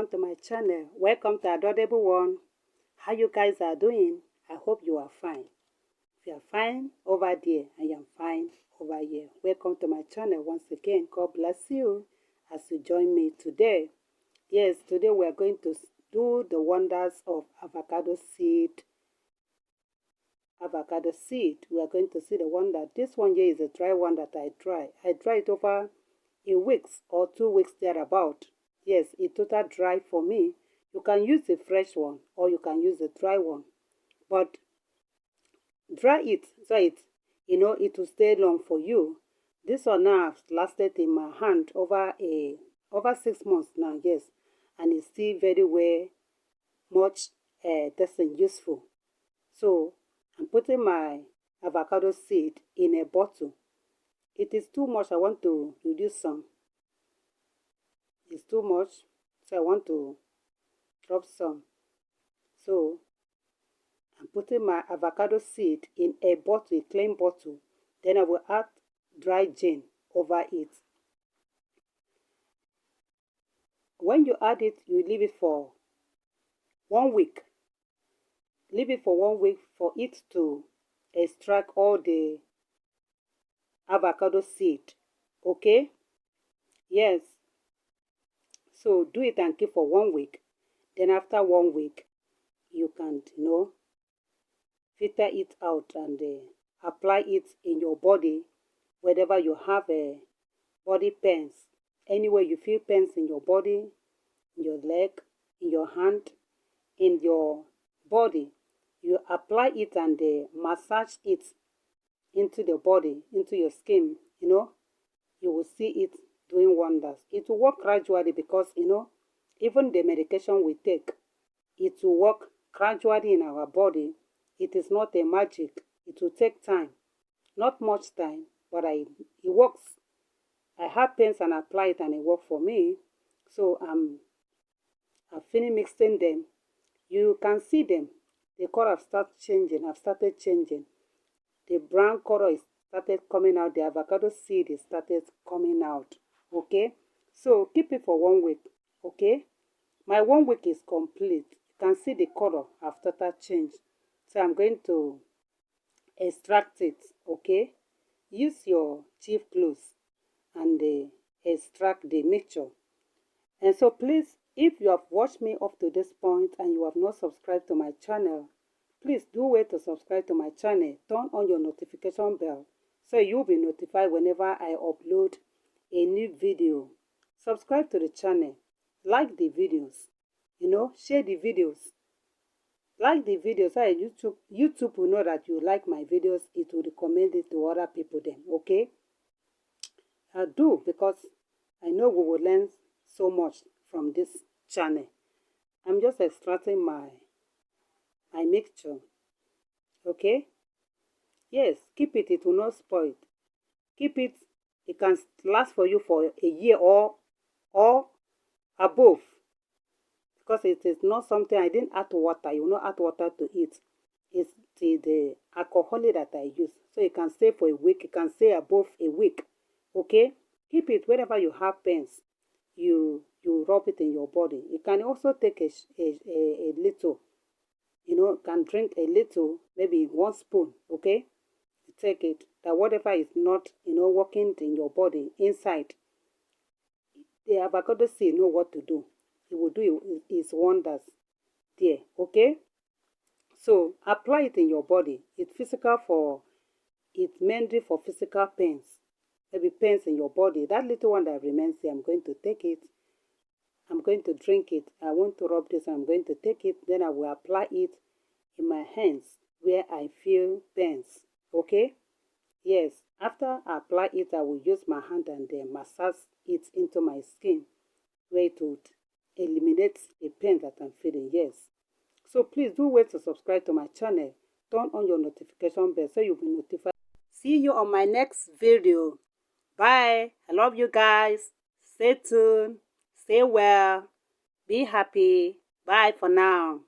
welcome to my channel. Welcome to Adorable One. How you guys are doing? I hope you are fine. If you are fine over there, I am fine over here. Welcome to my channel once again. God bless you as you join me today. Yes, today we are going to do the wonders of avocado seed. Avocado seed. We are going to see the wonder. This one here is a dry one that I dry. I dry it over a week or 2 weeks thereabout. Yes, it total dry for me. You can use the fresh one or you can use the dry one. But dry it so it will stay long for you. This one now has lasted in my hand over 6 months now, yes. And it's still very much useful. So I'm putting my avocado seed in a bottle. It is too much. I want to reduce some. It's too much, so I want to drop some. So I'm putting my avocado seed in a bottle, a clean bottle. Then I will add dry gin over it. When you add it, you leave it for 1 week. Leave it for 1 week for it to extract all the avocado seed. Okay? Yes. So do it and keep for 1 week. Then after 1 week, you can, filter it out and apply it in your body, wherever you have body pains. Anywhere you feel pains in your body, in your leg, in your hand, in your body, you apply it and massage it into the body, into your skin, you will see it doing wonders. It will work gradually because, even the medication we take, it will work gradually in our body. It is not a magic. It will take time. Not much time, but it works. I have pains and apply it and it worked for me. So I've finished mixing them. You can see them. The color have started changing. The brown color is started coming out. The avocado seed is started coming out. Okay? So keep it for 1 week. Okay? My 1 week is complete. You can see the color have started change. So I'm going to extract it. Okay? Use your cheap clothes and extract the mixture. And so please, if you have watched me up to this point and you have not subscribed to my channel, please do wait to subscribe to my channel. Turn on your notification bell so you'll be notified whenever I upload a new video. Subscribe to the channel. Like the videos. Share the videos. Like the videos so YouTube will know that you like my videos. It will recommend it to other people then. Okay? I do, because I know we will learn so much from this channel. I'm just extracting my mixture. Okay? Yes, keep it. It will not spoil. Keep it. It can last for you for a year or above. Because it is not something I didn't add water. You will not add water to it. It's the alcohol that I use. So it can stay for a week. It can stay above a week. Okay? Keep it wherever you have pains. You rub it in your body. You can also take a little. Can drink a little, maybe 1 spoon. Okay? Take it. That whatever is not, working in your body inside, the avocado seed know what to do. It will do its wonders there. Okay? So apply it in your body. It's mainly for physical pains. Maybe pains in your body. That little one that remains there, I'm going to take it. I'm going to drink it. I want to rub this. I'm going to take it. Then I will apply it in my hands where I feel pains. Okay? Yes. After I apply it, I will use my hand and then massage it into my skin where it would eliminate the pain that I'm feeling. Yes. So please do wait to subscribe to my channel. Turn on your notification bell so you'll be notified. See you on my next video. Bye. I love you guys. Stay tuned. Stay well. Be happy. Bye for now.